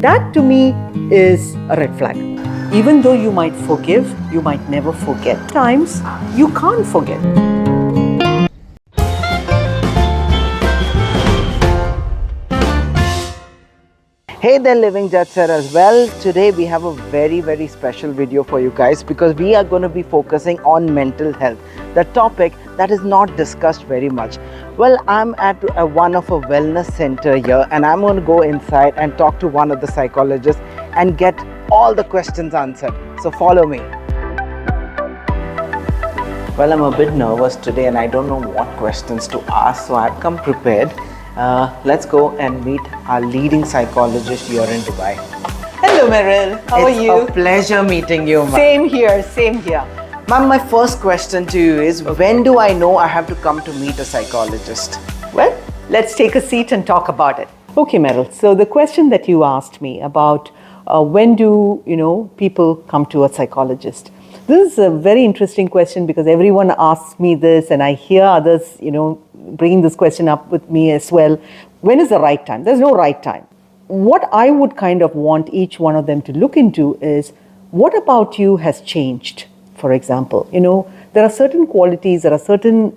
that to me is a red flag. Even though you might forgive, you might never forget. Times you can't forget. Hey there, Living Judge Sir as well. Today we have a very special video for you guys because we are going to be focusing on mental health, the topic that is not discussed very much. Well, I'm at one of a wellness center here and I'm going to go inside and talk to one of the psychologists and get all the questions answered. So follow me. Well, I'm a bit nervous today and I don't know what questions to ask, so I've come prepared. Let's go and meet our leading psychologist here in Dubai. Hello, Meryl. How are you? It's a pleasure meeting you, ma'am. Same here, same here. Ma'am, my first question to you is, when do I know I have to come to meet a psychologist? Well, let's take a seat and talk about it. Okay, Meryl. So the question that you asked me about when do people come to a psychologist? This is a very interesting question because everyone asks me this, and I hear others, bringing this question up with me as well. When is the right time? There's no right time. What I would kind of want each one of them to look into is, what about you has changed? For example, there are certain qualities, there are certain,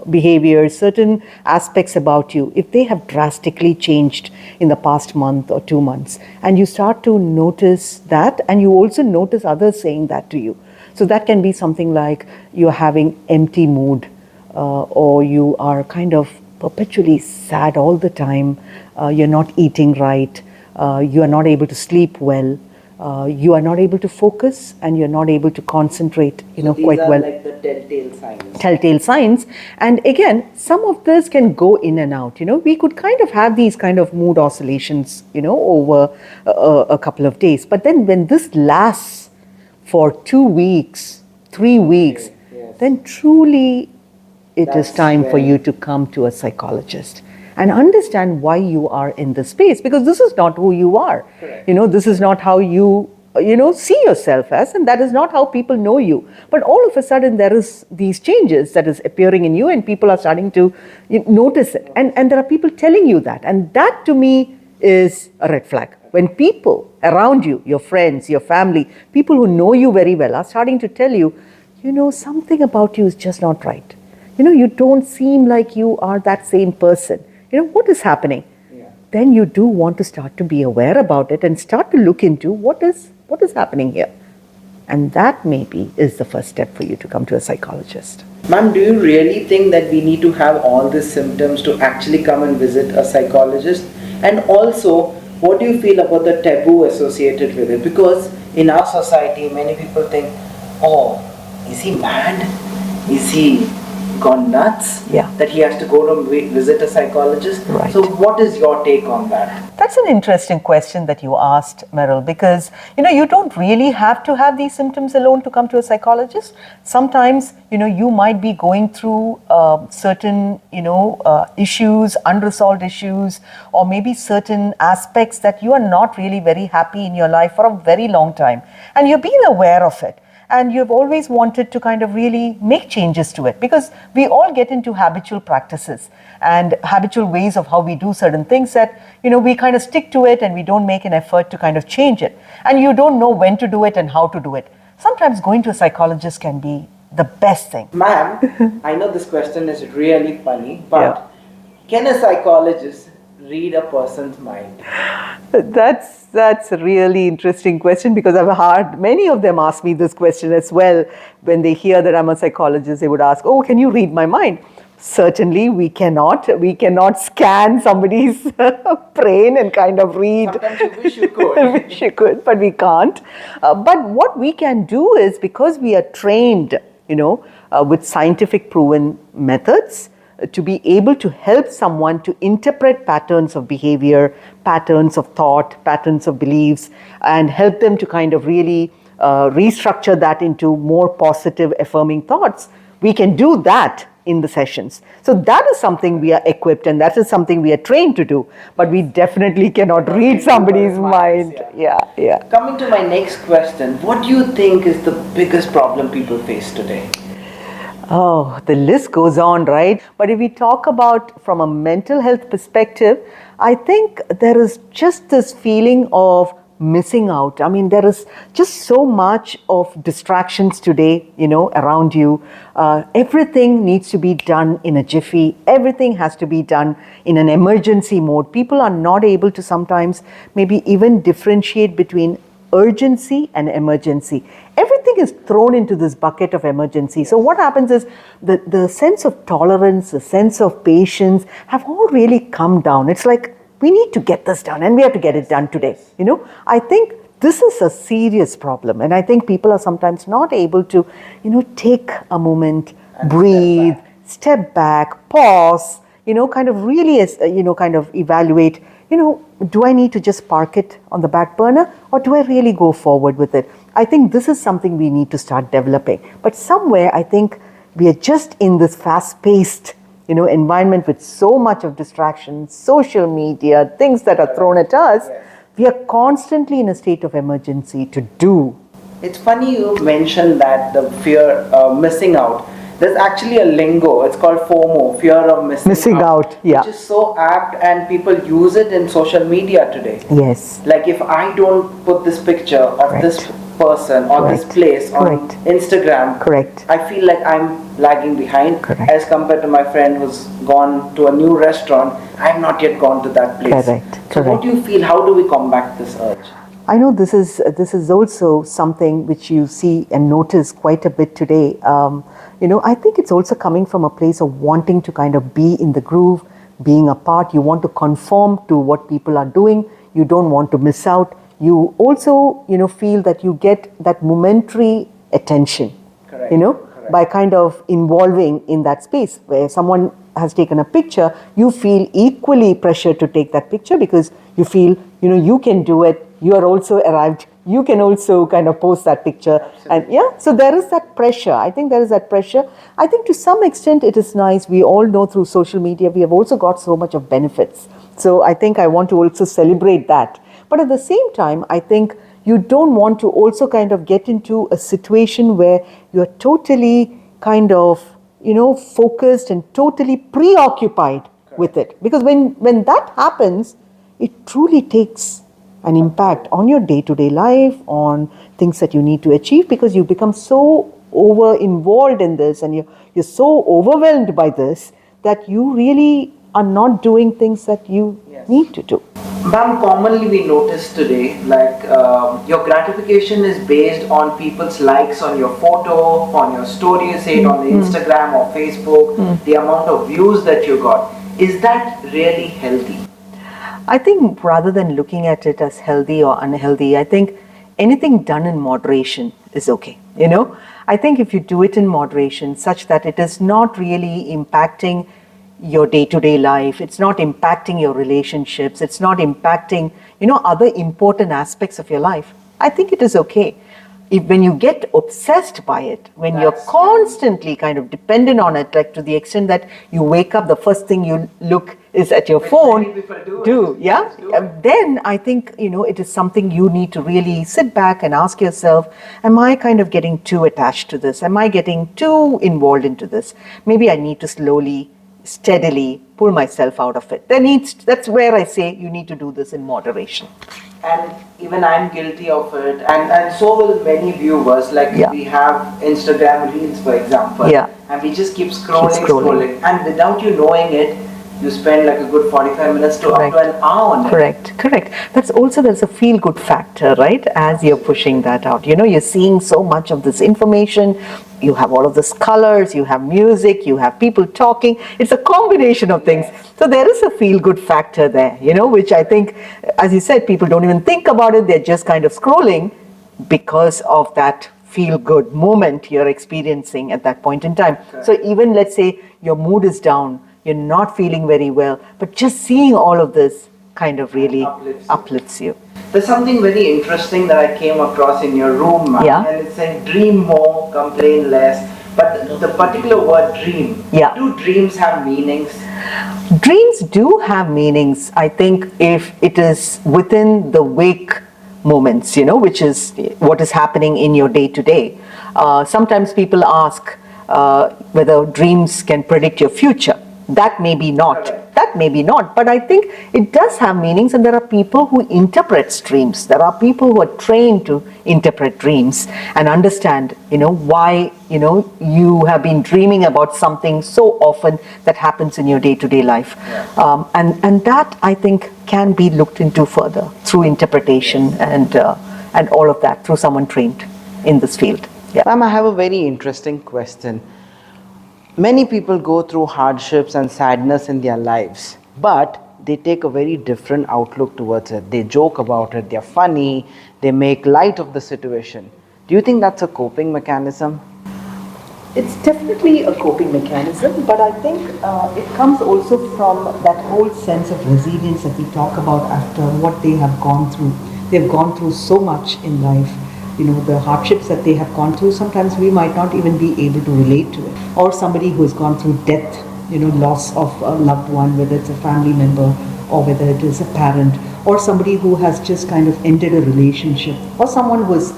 behaviors, certain aspects about you. If they have drastically changed in the past month or 2 months, and you start to notice that, and you also notice others saying that to you. So that can be something like you're having empty mood, or you are kind of perpetually sad all the time, you're not eating right, you are not able to sleep well, you are not able to focus, and you're not able to concentrate, quite well. These are like the telltale signs. Telltale signs. And again, some of this can go in and out. We could kind of have these kind of mood oscillations, over a couple of days. But then when this lasts for 2 weeks, 3 weeks, yes, then truly it is That's time for you to come to a psychologist and understand why you are in this space, because this is not who you are. Correct. This is not how you see yourself as, and that is not how people know you. But all of a sudden there is these changes that is appearing in you, and people are starting to notice it, and there are people telling you that, and that to me is a red flag. When people around you, your friends, your family, people who know you very well are starting to tell you, something about you is just not right. You don't seem like you are that same person. What is happening? Yeah. Then you do want to start to be aware about it and start to look into what is happening here. And that maybe is the first step for you to come to a psychologist. Ma'am, do you really think that we need to have all these symptoms to actually come and visit a psychologist? And also, what do you feel about the taboo associated with it? Because in our society, many people think, oh, is he mad? Is he gone nuts? Yeah. That he has to go to visit a psychologist? Right. So what is your take on that? That's an interesting question that you asked, Meryl, because you don't really have to have these symptoms alone to come to a psychologist. Sometimes you might be going through certain issues, unresolved issues, or maybe certain aspects that you are not really very happy in your life for a very long time, and you've been aware of it. And you've always wanted to kind of really make changes to it, because we all get into habitual practices and habitual ways of how we do certain things that, we kind of stick to it and we don't make an effort to kind of change it. And you don't know when to do it and how to do it. Sometimes going to a psychologist can be the best thing. Ma'am, I know this question is really funny, but can a psychologist read a person's mind? That's a really interesting question, because I've heard many of them ask me this question as well. When they hear that I'm a psychologist, they would ask, oh, can you read my mind? Certainly we cannot. We cannot scan somebody's brain and kind of read. Sometimes you wish you could. Wish you could, but we can't. But what we can do is, because we are trained, with scientific proven methods, to be able to help someone to interpret patterns of behavior, patterns of thought, patterns of beliefs, and help them to kind of really restructure that into more positive, affirming thoughts. We can do that in the sessions. So that is something we are equipped, and that is something we are trained to do. But we definitely cannot read somebody's mind. Yeah. Coming to my next question, what do you think is the biggest problem people face today? Oh, the list goes on, right? But if we talk about from a mental health perspective, I think there is just this feeling of missing out. I mean, there is just so much of distractions today, around you. Everything needs to be done in a jiffy. Everything has to be done in an emergency mode. People are not able to sometimes maybe even differentiate between urgency and emergency. Everything is thrown into this bucket of emergency. So what happens is the sense of tolerance, the sense of patience have all really come down. It's like we need to get this done and we have to get it done today. I think this is a serious problem, and I think people are sometimes not able to, take a moment, and breathe, step back, pause, kind of really, kind of evaluate, do I need to just park it on the back burner or do I really go forward with it? I think this is something we need to start developing. But somewhere I think we are just in this fast-paced, environment with so much of distraction, social media, things that are thrown at us. We are constantly in a state of emergency to do. It's funny you mentioned that the fear missing out. There's actually a lingo. It's called FOMO, fear of missing out. Yeah. Which is so apt, and people use it in social media today. Yes. Like if I don't put this picture of Correct. this person or this place on Instagram, Correct. I feel like I'm lagging behind. Correct. As compared to my friend who's gone to a new restaurant. I'm not yet gone to that place. Correct. So what do you feel? How do we combat this urge? I know this is also something which you see and notice quite a bit today. I think it's also coming from a place of wanting to kind of be in the groove, being a part. You want to conform to what people are doing. You don't want to miss out. You also, feel that you get that momentary attention, Correct. Correct. by kind of involving in that space where someone has taken a picture, you feel equally pressured to take that picture because you feel, you can do it. You are also arrived. You can also kind of post that picture. Absolutely. And so there is that pressure. I think there is that pressure. I think to some extent it is nice. We all know through social media, we have also got so much of benefits. So I think I want to also celebrate that. But at the same time, I think you don't want to also kind of get into a situation where you're totally kind of, focused and totally preoccupied Correct. With it. Because when that happens, it truly takes an impact on your day-to-day life, on things that you need to achieve, because you become so over-involved in this and you're so overwhelmed by this that you really are not doing things that you need to do. Ma'am, commonly we notice today, like your gratification is based on people's likes on your photo, on your story you say it on the Instagram or Facebook, the amount of views that you got. Is that really healthy? I think rather than looking at it as healthy or unhealthy, I think anything done in moderation is okay. I think if you do it in moderation such that it is not really impacting your day-to-day life, it's not impacting your relationships, it's not impacting, other important aspects of your life, I think it is okay. When you get obsessed by it, when you're constantly kind of dependent on it, like to the extent that you wake up, the first thing you look is at your phone, then I think, it is something you need to really sit back and ask yourself, am I kind of getting too attached to this? Am I getting too involved into this? Maybe I need to slowly, steadily pull myself out of it. That's where I say you need to do this in moderation. And even I'm guilty of it, and so will many viewers. Like we have Instagram Reels, for example, and we just keep scrolling, and without you knowing it, you spend like a good 45 minutes to up to an hour on it. Correct. There's a feel-good factor, right? As you're pushing that out, you're seeing so much of this information. You have all of these colors, you have music, you have people talking. It's a combination of things. So there is a feel-good factor there, which I think, as you said, people don't even think about it. They're just kind of scrolling because of that feel-good moment you're experiencing at that point in time. Correct. So even let's say your mood is down, you're not feeling very well, but just seeing all of this kind of really uplifts you. There's something very interesting that I came across in your room, and it's saying dream more, complain less. But the particular word dream, do dreams have meanings? Dreams do have meanings, I think, if it is within the wake moments, which is what is happening in your day-to-day. Sometimes people ask, whether dreams can predict your future. That may be not. That may be not. But I think it does have meanings, and there are people who interpret dreams. There are people who are trained to interpret dreams and understand, why, you have been dreaming about something so often that happens in your day-to-day life. And that, I think, can be looked into further through interpretation and all of that, through someone trained in this field. Yeah. Ma'am, I have a very interesting question. Many people go through hardships and sadness in their lives, but they take a very different outlook towards it. They joke about it, they're funny, they make light of the situation. Do you think that's a coping mechanism? It's definitely a coping mechanism, but I think it comes also from that whole sense of resilience that we talk about after what they have gone through. They've gone through so much in life. The hardships that they have gone through, sometimes we might not even be able to relate to it. Or somebody who has gone through death, loss of a loved one, whether it's a family member or whether it is a parent, or somebody who has just kind of ended a relationship, or someone who has,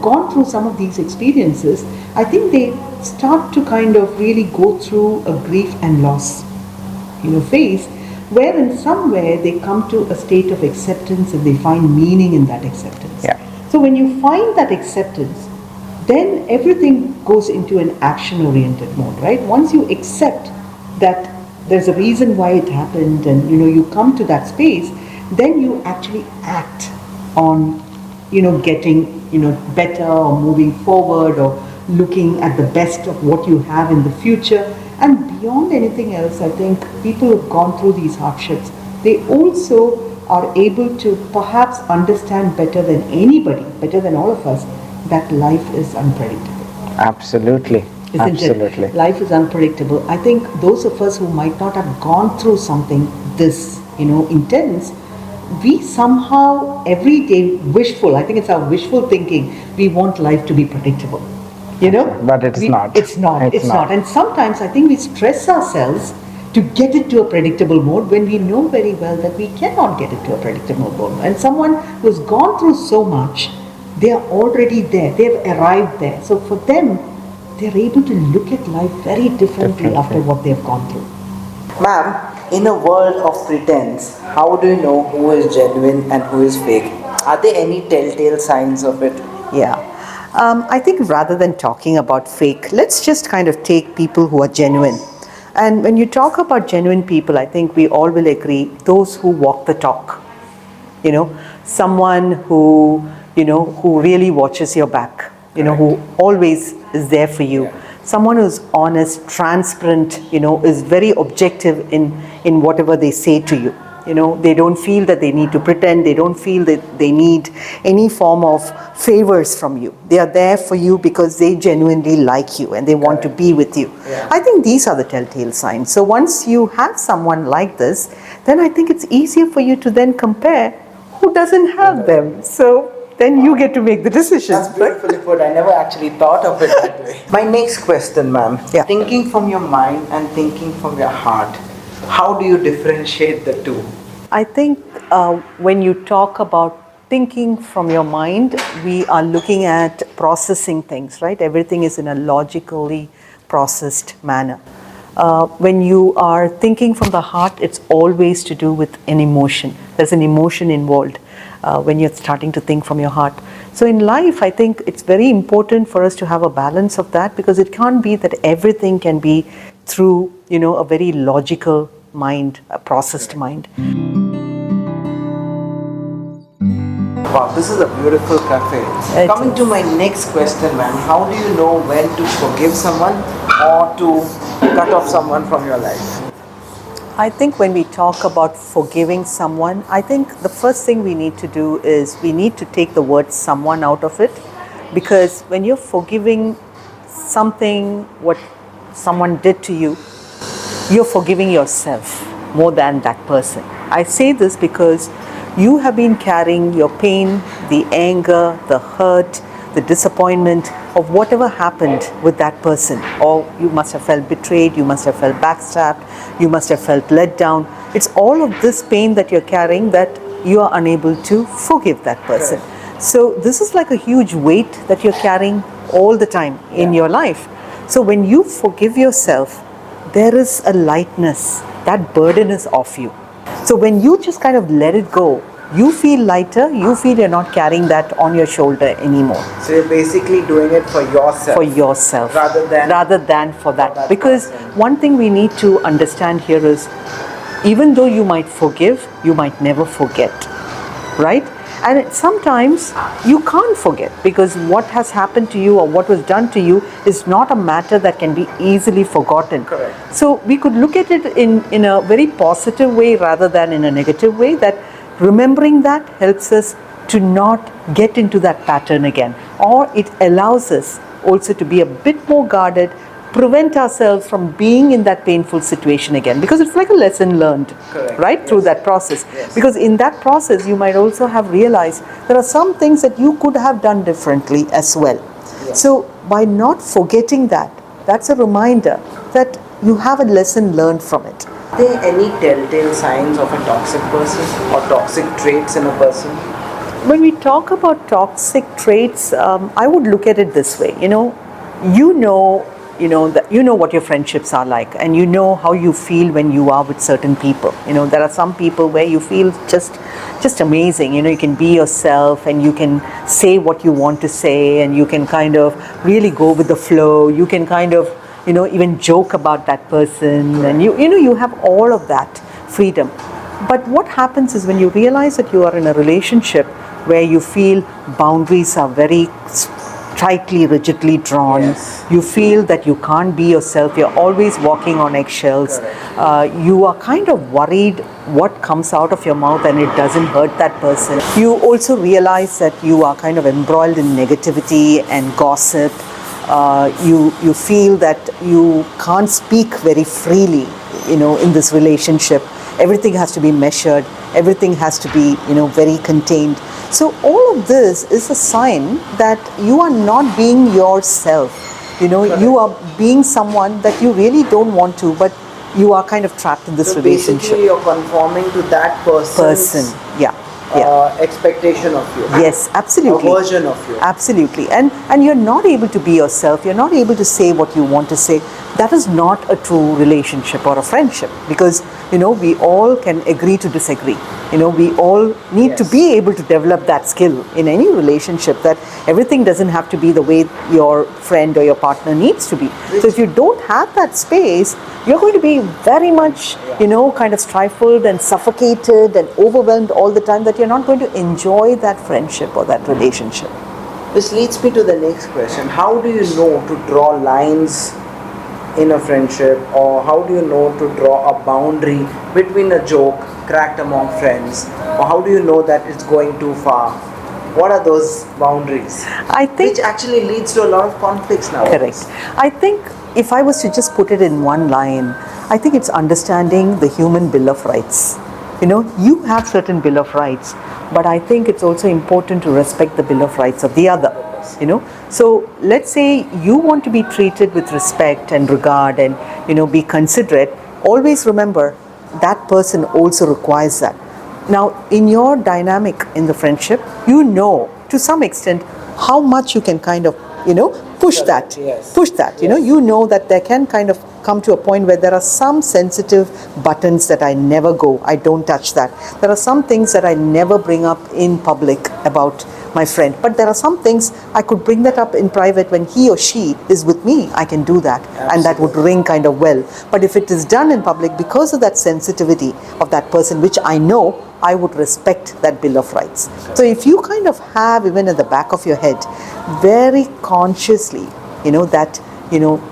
gone through some of these experiences. I think they start to kind of really go through a grief and loss, phase, where in somewhere they come to a state of acceptance and they find meaning in that acceptance. Yeah. So when you find that acceptance, then everything goes into an action-oriented mode, right? Once you accept that there's a reason why it happened, and you come to that space, then you actually act on, getting, better, or moving forward, or looking at the best of what you have in the future. And beyond anything else, I think people who have gone through these hardships, they also are able to perhaps understand better than anybody, better than all of us, that life is unpredictable. Absolutely. Isn't Absolutely. it? Life is unpredictable. I think those of us who might not have gone through something this, intense, we somehow every day wishful, I think it's our wishful thinking, we want life to be predictable. But it's not. It's not. And sometimes I think we stress ourselves to get into a predictable mode when we know very well that we cannot get into a predictable mode. And someone who's gone through so much, they are already there. They've arrived there. So for them, they're able to look at life very differently after what they've gone through. Ma'am, in a world of pretense, how do you know who is genuine and who is fake? Are there any telltale signs of it? Yeah. I think rather than talking about fake, let's just kind of take people who are genuine. And when you talk about genuine people, I think we all will agree, those who walk the talk. Someone who, who really watches your back, who always is there for you. Someone who's honest, transparent, is very objective in whatever they say to you. They don't feel that they need to pretend. They don't feel that they need any form of favors from you. They are there for you because they genuinely like you and they want to be with you. Yeah. I think these are the telltale signs. So once you have someone like this, then I think it's easier for you to then compare who doesn't have them. So then you get to make the decisions. That's beautifully put. I never actually thought of it that way. My next question, ma'am. Yeah. Thinking from your mind and thinking from your heart, how do you differentiate the two? I think when you talk about thinking from your mind, we are looking at processing things, right? Everything is in a logically processed manner. When you are thinking from the heart, it's always to do with an emotion. There's an emotion involved when you're starting to think from your heart. So in life, I think it's very important for us to have a balance of that, because it can't be that everything can be through, a very logical mind, a processed mind. Wow, this is a beautiful cafe. Coming to my next question, ma'am, how do you know when to forgive someone or to cut off someone from your life? I think when we talk about forgiving someone, I think the first thing we need to do is we need to take the word someone out of it, because when you're forgiving something, what someone did to you, you're forgiving yourself more than that person. I say this because you have been carrying your pain, the anger, the hurt, the disappointment of whatever happened with that person. Or you must have felt betrayed, you must have felt backstabbed, you must have felt let down. It's all of this pain that you're carrying that you are unable to forgive that person. So this is like a huge weight that you're carrying all the time in your life. So when you forgive yourself, there is a lightness. That burden is off you. So when you just kind of let it go, you feel lighter, you feel you're not carrying that on your shoulder anymore. So you're basically doing it for yourself. For yourself. Rather than for that. that Because person. one thing we need to understand here is, even though you might forgive, you might never forget. Right? And sometimes you can't forget, because what has happened to you or what was done to you is not a matter that can be easily forgotten. Correct. So we could look at it in a very positive way rather than in a negative way, that remembering that helps us to not get into that pattern again, or it allows us also to be a bit more guarded, prevent ourselves from being in that painful situation again, because it's like a lesson learned. Correct. Right? Yes. Through that process. Yes. Because in that process you might also have realized there are some things that you could have done differently as well. Yes. So by not forgetting that, that's a reminder that you have a lesson learned from it. Are there any telltale signs of a toxic person or toxic traits in a person? When we talk about toxic traits, I would look at it this way. You know what your friendships are like, and you know how you feel when you are with certain people. There are some people where you feel just amazing. You can be yourself, and you can say what you want to say, and you can kind of really go with the flow. You can kind of even joke about that person, and you have all of that freedom. But what happens is, when you realize that you are in a relationship where you feel boundaries are very tightly, rigidly drawn. Yes. You feel that you can't be yourself. You're always walking on eggshells. You are kind of worried what comes out of your mouth and it doesn't hurt that person. You also realize that you are kind of embroiled in negativity and gossip. You feel that you can't speak very freely, in this relationship. Everything has to be measured. Everything has to be, very contained. So all of this is a sign that you are not being yourself. You are being someone that you really don't want to, but you are kind of trapped in this relationship. Basically, you're conforming to that person's expectation of you. Yes, absolutely. A version of you. Absolutely. And you're not able to be yourself. You're not able to say what you want to say. That is not a true relationship or a friendship, because we all can agree to disagree. We all need to be able to develop that skill in any relationship, that everything doesn't have to be the way your friend or your partner needs to be. So if you don't have that space, you're going to be very much kind of stifled and suffocated and overwhelmed all the time, that you're not going to enjoy that friendship or that relationship. This leads me to the next question. How do you know to draw lines in a friendship, or how do you know to draw a boundary between a joke cracked among friends, or how do you know that it's going too far? What are those boundaries? I think, which actually leads to a lot of conflicts now. Correct. I think if I was to just put it in one line, I think it's understanding the human bill of rights. You have certain bill of rights, but I think it's also important to respect the bill of rights of the other. So let's say you want to be treated with respect and regard and be considerate. Always remember that person also requires that. Now, in your dynamic in the friendship, to some extent how much you can kind of push that. You know that there can kind of come to a point where there are some sensitive buttons that I don't touch that. There are some things that I never bring up in public about my friend, but there are some things I could bring that up in private. When he or she is with me, I can do that. Absolutely. And that would ring kind of well. But if it is done in public, because of that sensitivity of that person, which I know, I would respect that bill of rights. Okay. So if you kind of have, even at the back of your head, very consciously, that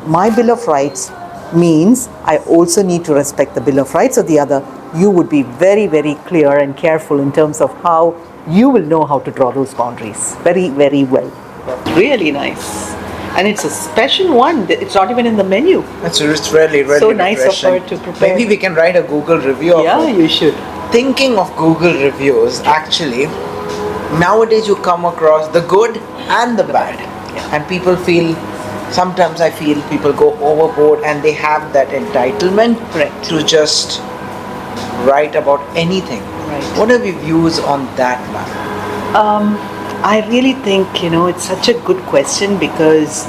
my bill of rights means I also need to respect the bill of rights of the other, you would be very, very clear and careful in terms of how you will know how to draw those boundaries very, very well. Really nice. And it's a special one. It's not even in the menu. It's really, really so nice of her to prepare. Maybe we can write a Google review of it. Yeah, you should. Thinking of Google reviews, actually, nowadays you come across the good and the bad. Yeah. And sometimes I feel people go overboard and they have that entitlement to just write about anything. Right. What are your views on that, ma'am? I really think, it's such a good question, because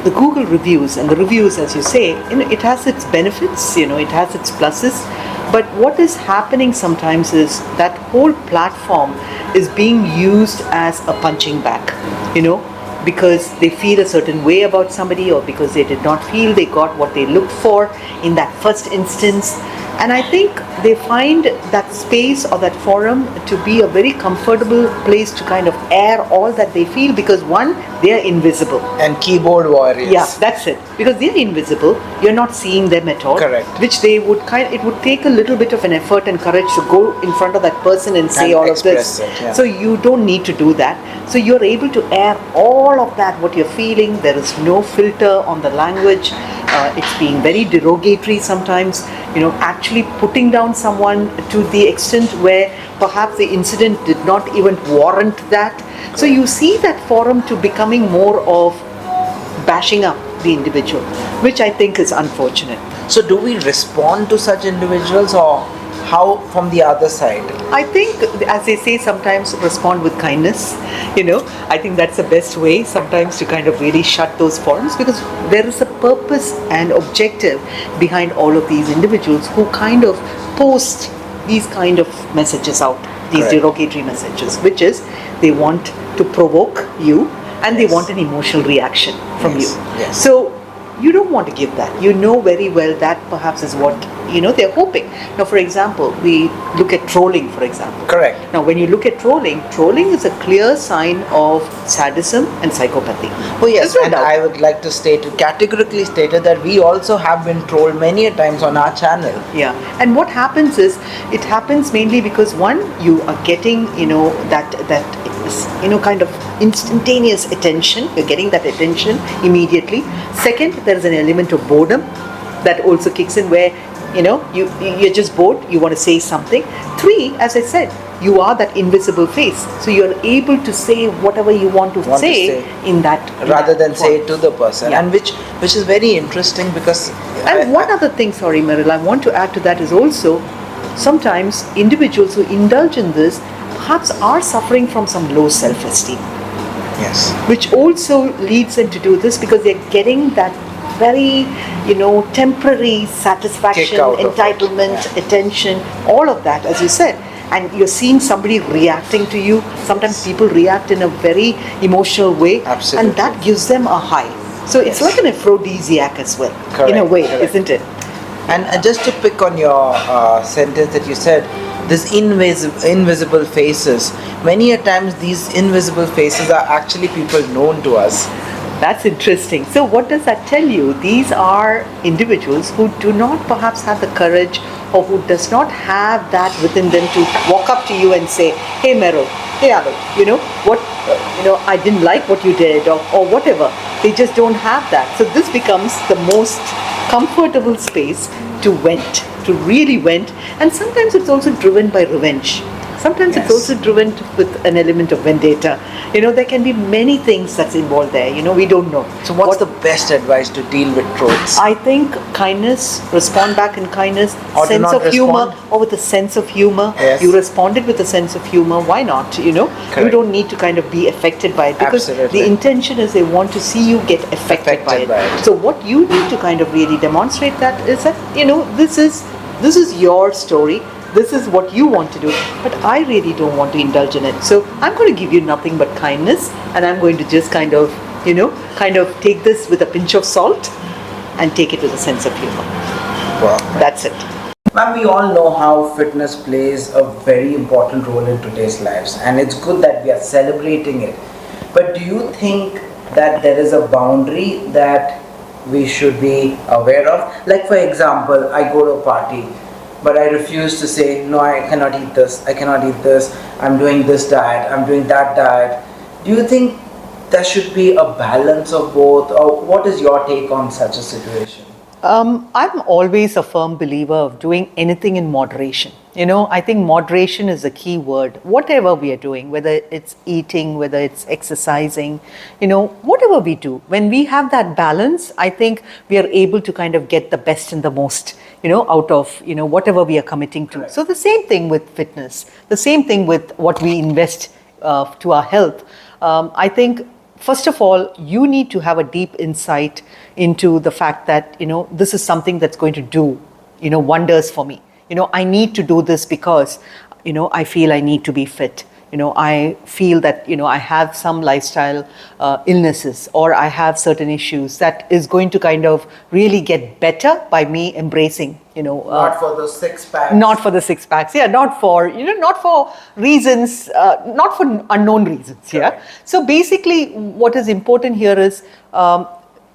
the Google reviews and the reviews, as you say, it has its benefits, it has its pluses. But what is happening sometimes is that whole platform is being used as a punching bag, because they feel a certain way about somebody, or because they did not feel they got what they looked for in that first instance. And I think they find that space or that forum to be a very comfortable place to kind of air all that they feel, because one, they are invisible. And keyboard warriors. Yeah, that's it. Because they're invisible, you're not seeing them at all. Correct. Which they would it would take a little bit of an effort and courage to go in front of that person and say all of this. Yeah. So you don't need to do that. So you're able to air all of that, what you're feeling. There is no filter on the language. It's being very derogatory sometimes, actually putting down someone to the extent where perhaps the incident did not even warrant that. So you see that forum to becoming more of bashing up the individual, which I think is unfortunate. So do we respond to such individuals, or how from the other side? I think, as they say, sometimes respond with kindness. I think that's the best way sometimes to kind of really shut those forums, because there is a purpose and objective behind all of these individuals who kind of post these kind of messages out, these Correct. derogatory messages, which is they want to provoke you and they Yes. want an emotional reaction from Yes. you. Yes. So you don't want to give that. You know very well that perhaps is what they're hoping. Now, for example, we look at trolling, for example. Correct. Now, when you look at trolling is a clear sign of sadism and psychopathy. Oh yes, There's no and doubt. I would like to categorically stated that we also have been trolled many a times on our channel. Yeah, and what happens is, it happens mainly because one, you are getting that kind of instantaneous attention. You're getting that attention immediately. Second, there is an element of boredom that also kicks in, where you're just bored, you want to say something. Three, as I said, you are that invisible face, so you're able to say whatever you want to say in that, rather than say it to the person. Yeah. And which is very interesting, because And one other thing, sorry Meryl, I want to add to that is also, sometimes individuals who indulge in this perhaps are suffering from some low self-esteem, yes, which also leads them to do this, because they're getting that very temporary satisfaction, Kick out of it. entitlement, Yeah. attention, all of that, as you said. And you're seeing somebody reacting to you. Sometimes people react in a very emotional way. Absolutely. And that gives them a high. So it's Yes. like an aphrodisiac as well, in a Correct, way, correct. isn't it? And just to pick on your sentence that you said, this invisible faces, many a times these invisible faces are actually people known to us. That's interesting. So what does that tell you? These are individuals who do not perhaps have the courage, or who does not have that within them to walk up to you and say, hey Meryl, hey Alok, I didn't like what you did, or whatever. They just don't have that. So this becomes the most comfortable space to vent, to really vent. And sometimes it's also driven by revenge. Sometimes Yes. it's also driven with an element of vendetta. There can be many things that's involved there. We don't know. So what's the best advice to deal with trolls? I think kindness, respond back in kindness, Or do sense not of humor, respond. or with a sense of humor. Yes. You responded with a sense of humor, why not? You Correct. don't need to kind of be affected by it, because Absolutely. the intention is they want to see you get affected by Affected by it. So what you need to kind of really demonstrate that is that, this is your story. This is what you want to do, but I really don't want to indulge in it. So I'm going to give you nothing but kindness, and I'm going to just kind of take this with a pinch of salt and take it with a sense of humor. Wow. That's it. Ma'am, we all know how fitness plays a very important role in today's lives, and it's good that we are celebrating it. But do you think that there is a boundary that we should be aware of? Like, for example, I go to a party, but I refuse to say, no, I cannot eat this, I'm doing this diet, I'm doing that diet. Do you think there should be a balance of both, or what is your take on such a situation? I'm always a firm believer of doing anything in moderation. I think moderation is a key word. Whatever we are doing, whether it's eating, whether it's exercising, whatever we do, when we have that balance, I think we are able to kind of get the best and the most, out of, whatever we are committing to. Correct. So the same thing with fitness, the same thing with what we invest to our health. I think first of all, you need to have a deep insight into the fact that, this is something that's going to do, wonders for me. I need to do this because, I feel I need to be fit. I feel that, I have some lifestyle illnesses, or I have certain issues that is going to kind of really get better by me embracing, Not for the six packs. not for the six packs, yeah, not for reasons, not for unknown reasons, yeah. Correct. So basically what is important here is,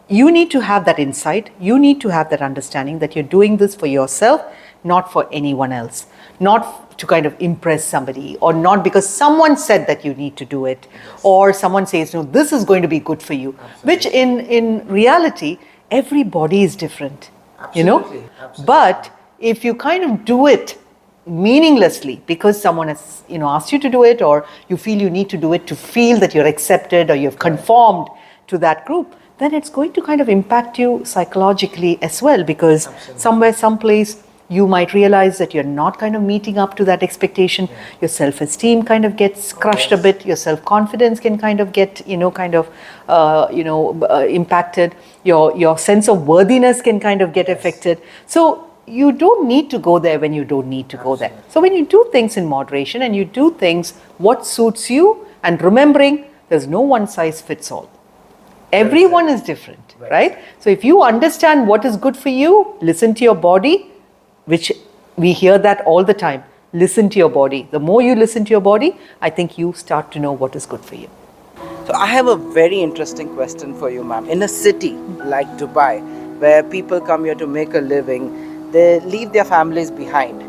you need to have that insight, you need to have that understanding that you're doing this for yourself, not for anyone else, not to kind of impress somebody, or not because someone said that you need to do it, or someone says, no, this is going to be good for you. Absolutely. Which in reality, every body is different. Absolutely. Absolutely. But if you kind of do it meaninglessly because someone has asked you to do it, or you feel you need to do it to feel that you're accepted or you've conformed to that group, then it's going to kind of impact you psychologically as well, because somewhere, someplace, you might realize that you're not kind of meeting up to that expectation. Yeah. Your self-esteem kind of gets crushed a bit. Your self-confidence can kind of get, impacted. Your sense of worthiness can kind of get affected. So you don't need to go there when you don't need to go there. So when you do things in moderation and you do things what suits you, and remembering there's no one size fits all. Everyone is different, right? So if you understand what is good for you, listen to your body, which we hear that all the time. Listen to your body. The more you listen to your body, I think you start to know what is good for you. So I have a very interesting question for you, ma'am. In a city like Dubai, where people come here to make a living, they leave their families behind.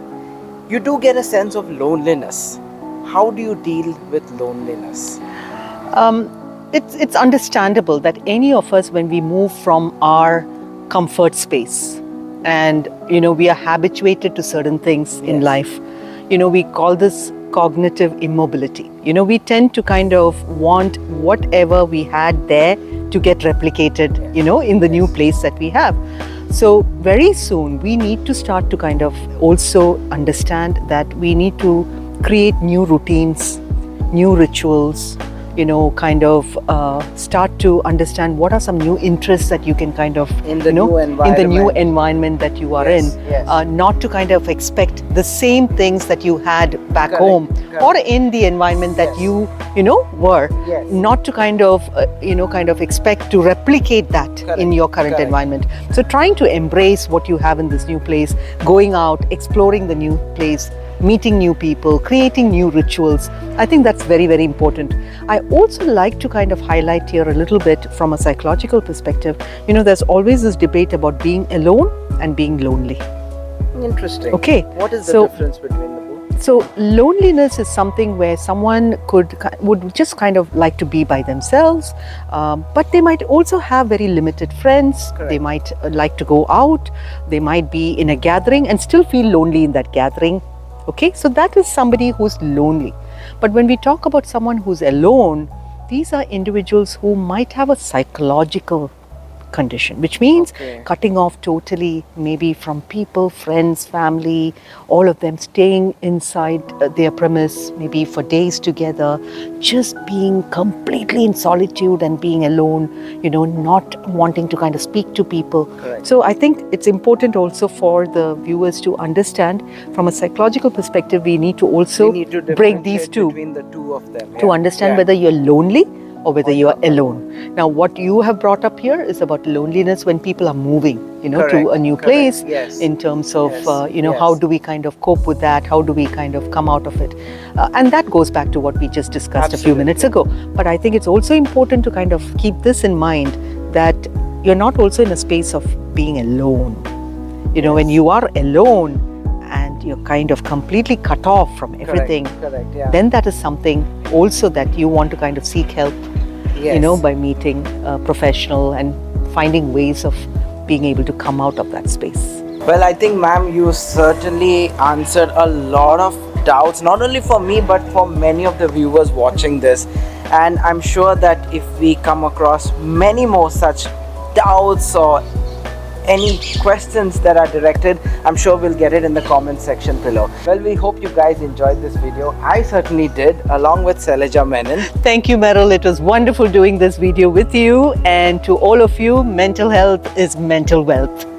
You do get a sense of loneliness. How do you deal with loneliness? It's understandable that any of us, when we move from our comfort space, and we are habituated to certain things in life, we call this cognitive immobility. We tend to kind of want whatever we had there to get replicated, in the new place that we have. So very soon we need to start to kind of also understand that we need to create new routines, new rituals, start to understand what are some new interests that you can kind of, in the new environment that you are in. Yes. Not to kind of expect the same things that you had back home, or in the environment that you were. Yes. Not to kind of, expect to replicate that in your current environment. So trying to embrace what you have in this new place, going out, exploring the new place, meeting new people, creating new rituals. I think that's very, very important. I also like to kind of highlight here a little bit from a psychological perspective. There's always this debate about being alone and being lonely. Interesting. Okay. What is the difference between the both? So loneliness is something where someone would just kind of like to be by themselves, but they might also have very limited friends. Correct. They might like to go out. They might be in a gathering and still feel lonely in that gathering. Okay, so that is somebody who's lonely. But when we talk about someone who's alone, these are individuals who might have a psychological condition, which means cutting off totally, maybe from people, friends, family, all of them, staying inside their premise, maybe for days together, just being completely in solitude and being alone, not wanting to kind of speak to people. Correct. So I think it's important also for the viewers to understand from a psychological perspective, we need to also break these two between the two of them to understand whether you're lonely or whether you are alone. Now, what you have brought up here is about loneliness when people are moving, to a new place. Yes. In terms of, Yes. how do we kind of cope with that? How do we kind of come out of it? And that goes back to what we just discussed a few minutes ago. But I think it's also important to kind of keep this in mind, that you're not also in a space of being alone. When you are alone and you're kind of completely cut off from everything, Correct. then that is something also that you want to kind of seek help, by meeting a professional and finding ways of being able to come out of that space. Well, I think, ma'am, you certainly answered a lot of doubts, not only for me, but for many of the viewers watching this. And I'm sure that if we come across many more such doubts or any questions that are directed, I'm sure we'll get it in the comment section below. Well, we hope you guys enjoyed this video. I certainly did, along with Shailaja Menon. Thank you, Meryl. It was wonderful doing this video with you. And to all of you, mental health is mental wealth.